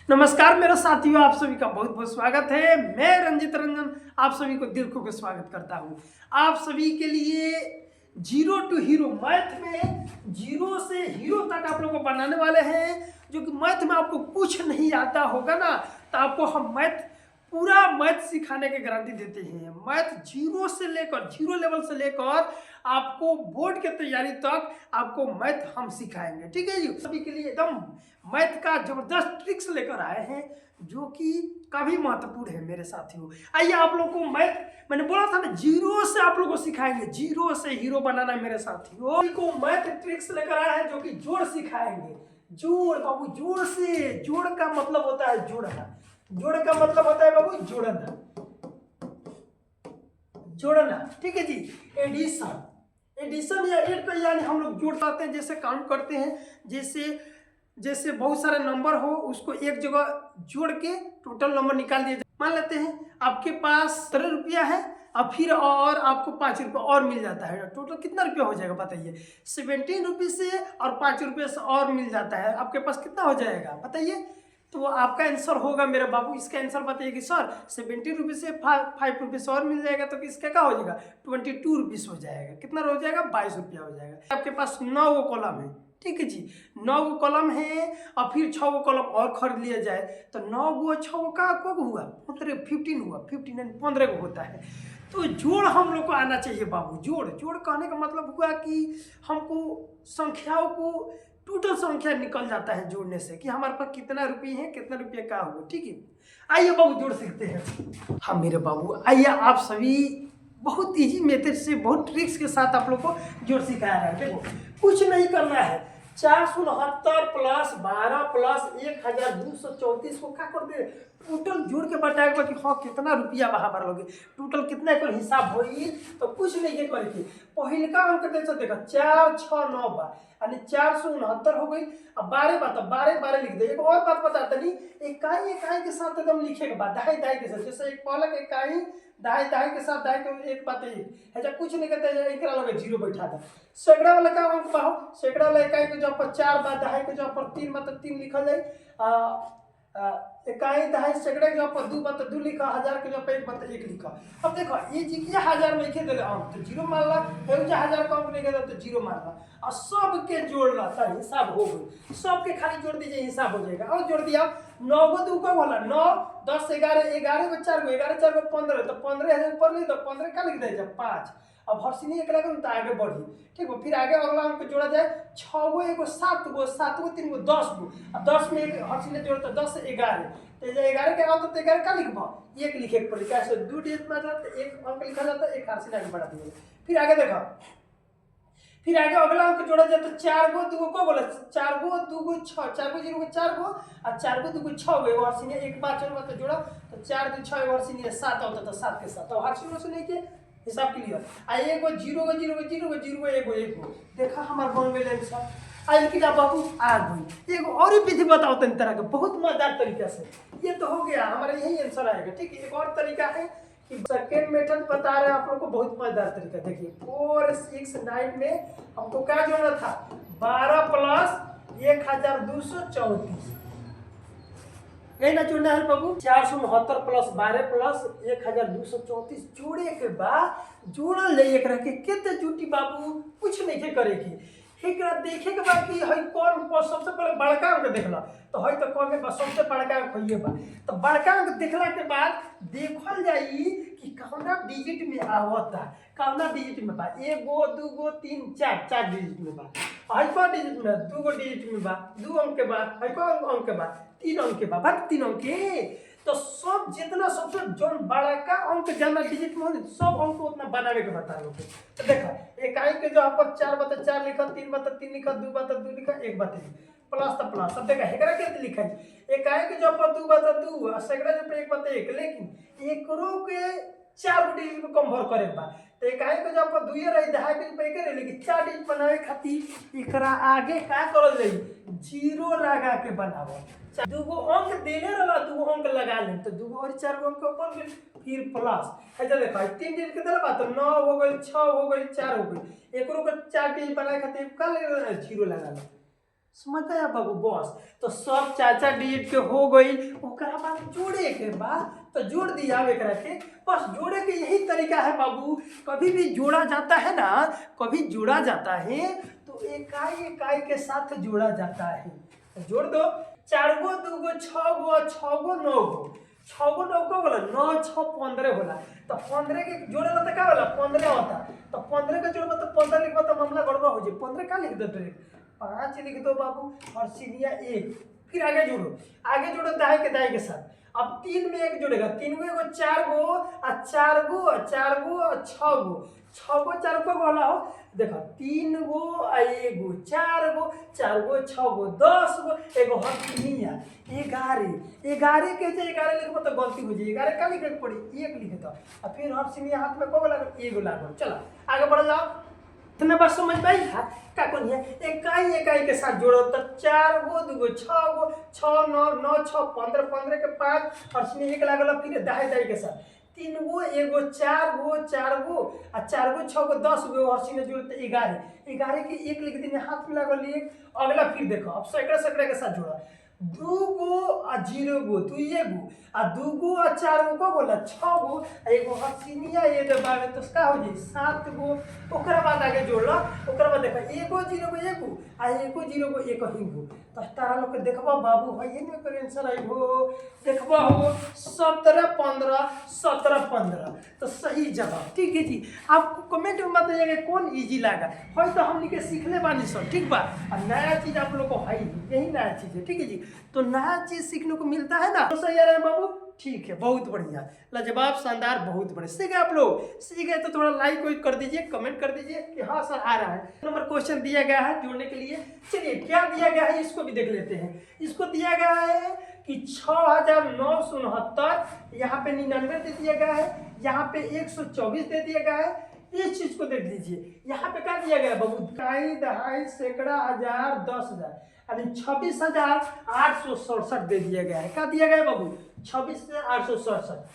नमस्कार मेरे साथियों, आप सभी का बहुत बहुत स्वागत है। मैं रंजित रंजन आप सभी को दिल को स्वागत करता हूं। आप सभी के लिए जीरो टू हीरो मैथ में जीरो से हीरो तक आप लोग को बनाने वाले हैं। जो कि मैथ में आपको कुछ नहीं आता होगा ना, तो आपको हम पूरा मैथ सिखाने की गारंटी देते हैं। मैथ जीरो लेवल से लेकर आपको बोर्ड के तैयारी तक आपको मैथ हम सिखाएंगे। ठीक है जी, सभी के लिए एकदम मैथ का जबरदस्त ट्रिक्स लेकर आए हैं जो कि काफी महत्वपूर्ण है मेरे साथियों। आइए आप लोग को मैंने बोला था ना, जीरो से आप लोग को सिखाएंगे, जीरो से हीरो बनाना मेरे साथियों। को मैथ ट्रिक्स लेकर आए हैं जो कि जोड़ सिखाएंगे। जोड़ बाबू, जोड़ का मतलब होता है जोड़ना। जोड़ का मतलब होता है बाबू जोड़ना, जोड़ना। ठीक है जी। एडिशन या एड कर, यानी हम लोग जोड़ पाते हैं, जैसे काउंट करते हैं। जैसे बहुत सारे नंबर हो, उसको एक जगह जोड़ के टोटल नंबर निकाल दिया जाए। मान लेते हैं आपके पास 13 रुपया है, अब फिर और आपको 5 रुपये और मिल जाता है। टोटल कितना रुपया हो जाएगा बताइए? 17 रुपये से और 5 रुपये से और मिल जाता है, आपके पास कितना हो जाएगा बताइए? तो आपका आंसर होगा मेरा बाबू, इसका आंसर बताइए कि सर 70 रुपये से 5 रुपये और मिल जाएगा, तो इसका क्या हो जाएगा? 22 रुपीस हो जाएगा। कितना हो जाएगा? 22 रुपया हो जाएगा। आपके पास 9 गो कॉलम है, ठीक है जी। 9 गो कॉलम है और फिर 6 गो कॉलम और खरीद लिया जाए, तो 9 गो 6 गो का को हुआ 15 हुआ, 15 गो होता है। तो जोड़ हम लोग को आना चाहिए बाबू। जोड़ कहने का मतलब हुआ कि हमको संख्याओं को टोटल संख्या निकल जाता है जोड़ने से, कि हमारे पास कितना रुपये है, कितना रुपये का हुआ। ठीक है, आइए बाबू जोड़ सकते हैं। हाँ मेरे बाबू, आइए आप सभी बहुत इजी मेथड से, बहुत ट्रिक्स के साथ आप लोग को जोड़ सिखाया है। देखो कुछ नहीं करना है, 469 प्लस 12 प्लस 1234 को क्या कर दे, टोटल जोड़ के बताएगा कि हाँ कितना रुपया वहां पर लोगे, टोटल कितना का हिसाब होई। तो कुछ नहीं है करके पहले का अंक दे सकते, 4 6 9 बा, यानी 469 हो गई। अब 12 बात, 12 लिख दे। एक और बात बताता नहीं, इकाई के साथ एकदम लिखे के बाद दहाई के साथ, जैसे एक पहला इकाई दहाई के साथ दहाई के एक बात है, कुछ नहीं कहते हैं, एक लगे जीरो बैठा था। सैकड़ा वाला का अंक पाओ, सैकड़ा वाला इकाई के जब पर 4 बात, दहाई के जब पर 3 बात 3 लिखल जाए। इकाई दहाई सैकड़े के जब पर 2 बात 2 लिखा, हजार के जब पर 1 बात 1 लिखा। अब देखो ये जी के हजार में लिखे दे अंक तो जीरो मान ला, हजार का अंक लिखे तो जीरो मान ला, और सबके जोड़ना था, हिसाब हो गई। सबके खाली जोड़ दीजिए, हिसाब हो जाएगा। और जोड़ दिया 9 गो 2 को बोला 9 10 11 11 को 4 गो 11 4 गो 15, तो 15 ऊपर लिख दो, 15 का लिख दे जब 5। अब हर्षिनी एक लगे तो आगे बढ़ी, ठीक है। फिर आगे अगला अंक जोड़ा जाए, 6 गो 1 7 गो 7 गो 3 गो 10 गो। अब 10 में एक हर्षिनी जोड़ता 10 से 11, तो 11 के अंक तो 11 का लिखबा, एक लिखे के पड़ी, कैसे 2 डिजिट में जाता, एक अंक लिखा जाता, एक हर्षिनी आगे बढ़ा दिया। फिर आगे देखो, फिर आगे अगला अंक जोड़ा जाए तो 4 गो 2 को बोला, 4 गो 2 गो 6, 4 गो 0 गो 4 गो, और 4 गो 2 गो 6 गो। हर्षिनी एक बार चलो तो जोड़ा, तो 4 2 6 हर्षिनी 7 होता, तो 7 के साथ, तो हर्षिनी से लेके हिसाब क्लियर। आ एगो 0 गो 0 गो 0 गो 0 गो 1 गो, देखा हमार बन गए आंसर। आई कि बाबू आ गई। एगो और विधि बताओ तन तरह के, बहुत मजेदार तरीका से। ये तो हो गया हमारा, यही आंसर आएगा। ठीक है, एक और तरीका है कि सेकेंड मेथड बता रहे हैं आप लोग को, बहुत मजेदार तरीका। देखिए 4 6 9 में हमको क्या जोड़ना था, 12 प्लस 1234, यही ना जोड़ना है बाबू। 469 प्लस 12 प्लस 1234 जोड़े के बाद जोड़ल जाइए एक के कितने जुटी बाबू, कुछ नहीं के करेगी। एक देखे के बाद कि हई कौन सबसे पहले बड़का अंक देखला, तो हई तो कौन में सबसे बड़का अंक होइए बा, तो बड़का अंक देखला के बाद देखल जाई कि कौना डिजिट में आवता, कौना डिजिट में बा। 1 गो 2 गो 3 4 डिजिट में बा। हई कौन डिजिट में? 2 गो डिजिट में बा, 2 अंक के बाद। हई कौन अंक के बाद? 3 अंक के बाद, 3 अंक के। तो सब जितना सबसे जो बड़का अंक जाना डिजिट में हो, सब अंक उतना बनावे के बता लो। तो देखो इकाई के जो आप 4 बता 4 लिखा, 3 बता 3 लिखा, 2 बता 2 लिखा, 1 बता 1 प्लस, तो प्लस। अब देखा एकरा के लिखा है, इकाई के जो आप 2 बता 2 और सैकड़ा जो 1 बता 1, लेकिन एकरो के 4 डिजिट में कन्वर्ट करे बा। तो इकाई के जो आप 2 रही, दहाई के पे करे, लेकिन 4 डिजिट बनावे खातिर एकरा आगे का करल जाई, जीरो लगा के बनावो। 2 गो अंक देले रहा, 2 गो अंक लगा ले, तो 2 गो और 4 गो अंक ऊपर गए, फिर प्लस। ऐसा देखो 3 डिजिट के देला बा, तो 9 हो गई, 6 हो गई, 4 हो गई। एकरो के 4 डिजिट बनाए खातिर का जीरो लगा ले, समझ आया बाबू बॉस। तो सब 4-4 डिजिट के हो गई, ओकरा बाद जोड़े के बाद तो जोड़ दिया एकरा के। बस जोड़े के यही तरीका है बाबू। कभी भी जोड़ा जाता है ना, कभी जोड़ा जाता है तो इकाई इकाई के साथ जोड़ा जाता है। तो जोड़ दो, 4 गो 2 गो 6 गो 6 गो 9 गो 6 गो 9 गो बोला 9 6 15 होला। तो 15 के जोड़े तो क्या होला 15 होता। तो 15 का जोड़बा तो 15 लिखबा तो मामला गड़बड़ हो जाए। 15 का लिख दो डायरेक्ट, 5 लिख दो बाबू और सीनिया 1। फिर आगे जोड़ो दाएं के साथ। अब 3 में 1 जुड़ेगा, 3 में 4 गो और 4 गो और 4 गो और 6 गो 6 गो 4 गो बोला हो। देखो 3 गो और 1 गो 4 गो 4 गो 6 गो 10 गो एगो हथिनिया 11 के जे 11 लिखबो तो गलती हो जाए। 11 का लिखे पड़ी 1 लिखे तो और फिर हथिनिया हाथ में को लागल 1 लागल। चलो आगे बढ़ जाओ। तुम्हें बस समझ में आई है क्या कौन है। इकाई के साथ जोड़ो तो 4 गो 2 गो 6 गो 6 9 9 6 15 15 के 5 और इसमें 1 लागल। फिर दाई के साथ 3 गो 1 गो 4 गो 4 गो और 4 गो 6 गो 10 गो और इसमें जोड़ते 11 के 1 लिख देने हाथ में लागल 1। अगला फिर देखो अब सैकड़ा के साथ जोड़ा 2 गो और 0 गो 2 गो और 2 गो और 4 गो को बोला 6 गो एगो हसीनिया ये दबावे तो का हो जाए 7 गो। ओकरा बाद आगे जोड़ला, ओकरा बाद देखो 1 गो 0 गो 1 गो आ 1 गो 0 गो 1 ही गो। तो तारा लोग के देखबा बाबू भाई ये ने कर आंसर आई हो। देखबा हो 17 15 17 15 तो सही जवाब। ठीक है जी, आपको कमेंट में बताइएगा कौन इजी लगा। है तो हमनी के सीख ले बानी सब, ठीक बा। और नया चीज आप लोग को है यही नया चीज है, ठीक है जी। तो नया चीज सीखने को मिलता है ना, तो सही आ रहा है बाबू। ठीक है, बहुत बढ़िया, लाजवाब, शानदार, बहुत बढ़िया। सीख गए आप लोग? सीख गए तो थोड़ा लाइक कर दीजिए, कमेंट कर दीजिए कि हाँ सर आ रहा है। नंबर क्वेश्चन दिया गया है जोड़ने के लिए। चलिए क्या दिया गया है इसको भी देख लेते हैं। इसको दिया गया है कि 6969, यहाँ पे 99 दे दिया गया है, यहाँ पे 124 दे दिया गया है। इस चीज को देख लीजिए, यहाँ पे क्या दिया गया है बाबू, ढाई दहाई सैकड़ा हजार 10,000 यानी 26,867 दे दिया गया है। क्या दिया गया है बाबू 26,867।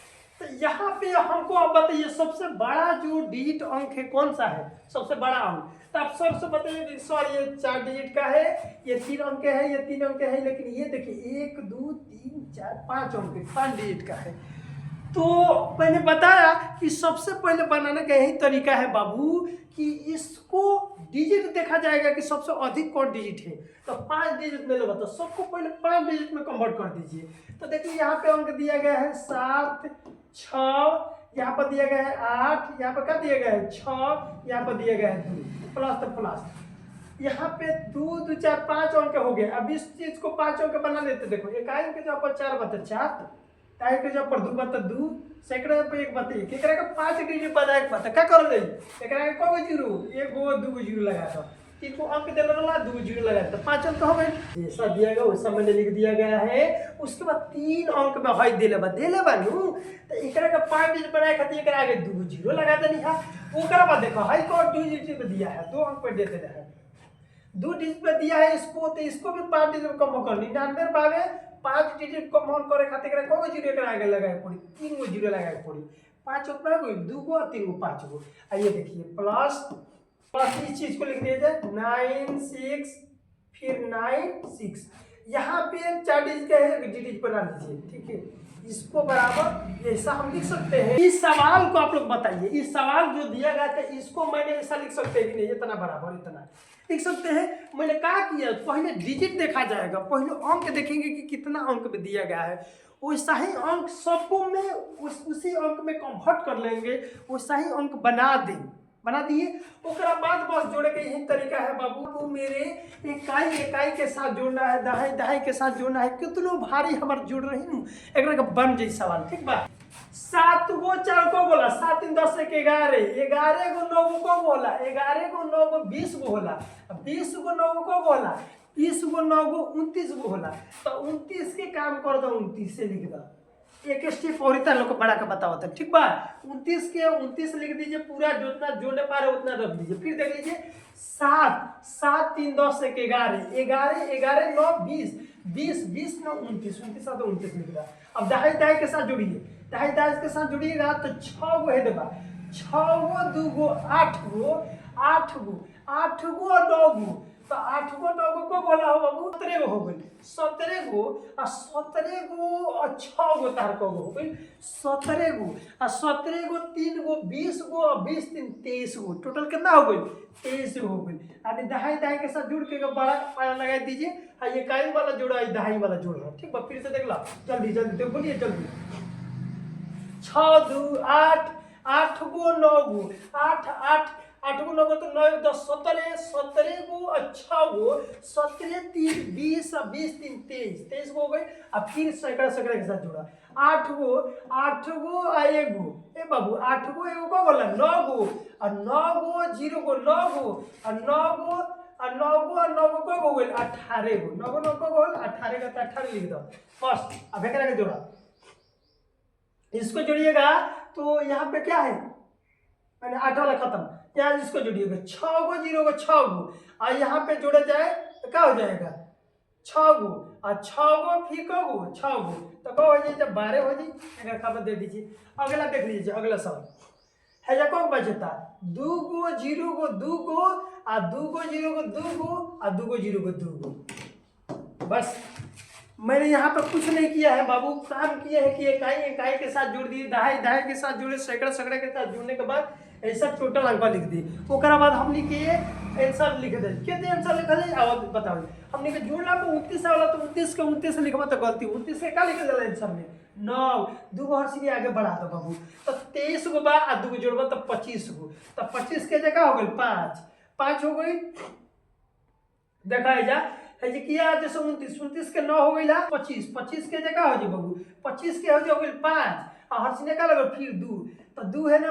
तो यहाँ पे हमको आप बताइए सबसे बड़ा जो डिजिट अंक है कौन सा है, सबसे बड़ा अंक। तो आप सबसे बताइए सर ये 4 डिजिट का है, ये 3 अंक है, ये 3 अंक है, लेकिन ये देखिए 1 2 3 4 5 अंक 5 डिजिट का है। तो मैंने बताया कि सबसे पहले बनाने का यही तरीका है बाबू कि इसको डिजिट देखा जाएगा कि सबसे अधिक कौन डिजिट है। तो 5 डिजिट में लोग तो सबको पहले 5 डिजिट में कन्वर्ट कर दीजिए। तो देखिए यहाँ पे अंक दिया गया है 7 6, यहाँ पर दिया गया है 8, यहाँ पर क्या दिया गया है 6, यहाँ पर दिया गया है 2 प्लस तो प्लस यहाँ पे 2 2 4 5 अंक हो गए। अब इस चीज को 5 अंक बना लेते। देखो इकाई के जगह पर 4 बता 4, ताई के जगह पर 2 बता 2, सैकड़ा पे 1 बता 1, एकरा का 5 डिजिट बता 1 बता क्या कर रही एकरा के को जीरो 1 गो 2 गो जीरो लगा दो। 3 को अंक देना वाला 2 जीरो लगा दो, 5 अंक हो गए। जैसा दिया गया वैसा मैंने लिख दिया गया है। उसके बाद 3 अंक में है देले बानू तो एकरा का 5 डिजिट बनाए खातिर एकरा आगे 2 जीरो लगा देनी है। ओकरा बाद देखो है को 2 डिजिट पे दिया है, 2 अंक पे दे देना है, 2 डिजिट पे दिया है इसको, तो इसको भी 5 डिजिट कम कर 99 बावे 5 डिजिट कम करे खातिर एकरा को जीरो एकरा आगे लगाए पड़ी, 3 गो जीरो लगाए पड़ी। 5 रुपया को 2 गो 3 गो 5 गो। आइए देखिए प्लस इस चीज को लिख दिया जाए 9 6 फिर 9 6, यहाँ पे 4 डिजिट का है डिजिट बना लीजिए, ठीक है। इसको बराबर ऐसा हम लिख सकते हैं। इस सवाल को आप लोग बताइए, इस सवाल जो दिया गया था इसको मैंने ऐसा लिख सकते हैं कि नहीं इतना बराबर इतना लिख सकते हैं। मैंने कहा कि पहले डिजिट देखा जाएगा, पहले अंक देखेंगे कि कितना अंक में दिया गया है, वैसा ही अंक सबको में उसी अंक में कन्वर्ट कर लेंगे, वैसा ही अंक बना दिए। उसके बाद बस जोड़े के यही तरीका है बाबू। तो मेरे इकाई के साथ जोड़ना है, दहाई के साथ जोड़ना है। कितनो भारी हमारे जोड़ रही हूँ एक बन जाए सवाल, ठीक बा। 7 गो 4 को बोला 7 3 10 1 11, 11 गो 9 को बोला 11 गो 9 गो 20 गो होला, 20 गो 9 को बोला 20 गो 9 गो 29 गो होला। तो 29 के काम कर दो, 29 से लिख दो। एक स्टेप और इतना लोग को बड़ा का बताओ था, ठीक बा। 29 के 29 लिख दीजिए, पूरा जितना जोड़ने पा रहे उतना रख दीजिए। फिर देख लीजिए 7 7 3 10 1 11, 11 11 9 20, 20 20 9 29, 29 7 29 लिख दो। अब दहाई के साथ जोड़िए, दहाई के साथ जोड़िएगा तो 6 गो है देगा, 6 गो 2 गो 8 गो 8 गो 8 गो 9 गो तो 8 गो 9 गो को बोला हो बाबू 17 गो हो गई। 17 गो और 17 गो और 6 गो तार को हो गई 17 गो और 17 गो 3 गो 20 गो और 20 3 23 गो, टोटल कितना हो गई 23 गो हो गई। यानी दहाई दहाई के साथ जुड़ के बड़ा पाया लगा दीजिए। हाँ ये काई वाला जोड़ा है दहाई वाला जोड़ा, ठीक है फिर से देख लो जल्दी जल्दी तो बोलिए जल्दी। 6 2 8 8 गो 9 गो 8 8 8 गो 9 गो तो 9 10 17 17 गो और 6 गो 17 3 20 और 20 3 23 गो हो गए। अब फिर सैकड़ा सैकड़ा के साथ जुड़ा 8 गो आ 1 गो ए बाबू 8 गो एगो को बोला 9 गो और 9 गो 0 गो 9 गो और 9 गो और 9 गो और 9 गो को हो गए 18 गो 9 गो 9 को बोल 18 का 18 लिख दो फर्स्ट। अब एकरा के जोड़ा इसको जोड़िएगा तो यहाँ पे क्या है मैंने 8 वाला खत्म, यहाँ इसको जोड़िएगा 6 गो 0 गो 6 गो और यहाँ पे जोड़ा जाए तो क्या हो जाएगा 6 गो और 6 गो फिर को गो 6 गो तो क्या हो जाए जब 12 हो जाए। अगर खबर दे दीजिए। अगला देख लीजिए अगला सवाल है जा कौन बचता 2 गो 0 गो 2 गो और 2 गो 0 गो 2 गो और 2 गो 0 गो 2 गो। बस मैंने यहाँ पर कुछ नहीं किया है बाबू, काम किया है कि इकाई के साथ जोड़ दिए दहाई दहाई के साथ जोड़े सैकड़ा सैकड़ा के साथ जोड़ने के बाद ऐसा टोटल अंक लिख दिए। ओकरा बाद हमने के आंसर लिख दे कितने आंसर लिखा जाए अब बताओ। हमने के जोड़ना तो 29 वाला तो 29 के 29 से लिखवा तो गलती 29 के क्या लिख दिया आंसर में 9 2 गो हर आगे बढ़ा दो बाबू तो 23 गो बा आ 2 गो जोड़बा तो 25 गो तो 25 के जगह हो गई 5 हो गई। देखा जा है जी किया जैसे 29 के 9 हो गई 25 के जगह हो जी बाबू 25 के हो गई 5 और हर सीने का लगल फिर 2 तो 2 है ना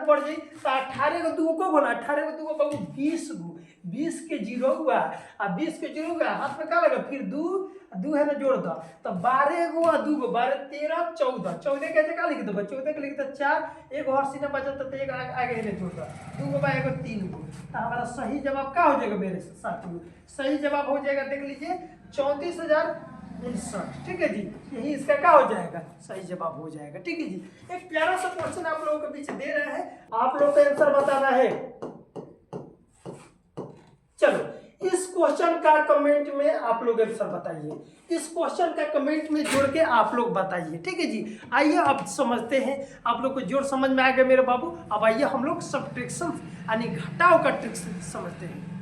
पड़ जाई तो 18 को 2 को बोला 18 को 2 को बाबू 20 गो 20 के 0 हुआ और 20 के 0 हुआ हाथ में क्या लगा फिर 2 है ना जोड़ दो तो 12 गो और 2 गो 12 13 14 के जगह लिख दो 14 के लिख दो 4 एक हर सीने बचा तो एक आगे है जोड़ दो 2 गो बा एगो 3 गो तो हमारा सही जवाब क्या हो जाएगा मेरे साथियों सही जवाब हो जाएगा देख लीजिए 34,059। ठीक है जी यही इसका क्या हो जाएगा सही जवाब हो जाएगा। ठीक है जी एक प्यारा सा क्वेश्चन आप लोगों के बीच दे रहे हैं आप लोगों का आंसर बताना है। चलो इस क्वेश्चन का कमेंट में आप लोग आंसर बताइए इस क्वेश्चन का कमेंट में जोड़ के आप लोग बताइए। ठीक है जी आइए अब समझते हैं आप लोग को जोड़ समझ में आ गया मेरे बाबू। अब आइए हम लोग सब्ट्रैक्शन यानी घटाव का ट्रिक्स समझते हैं।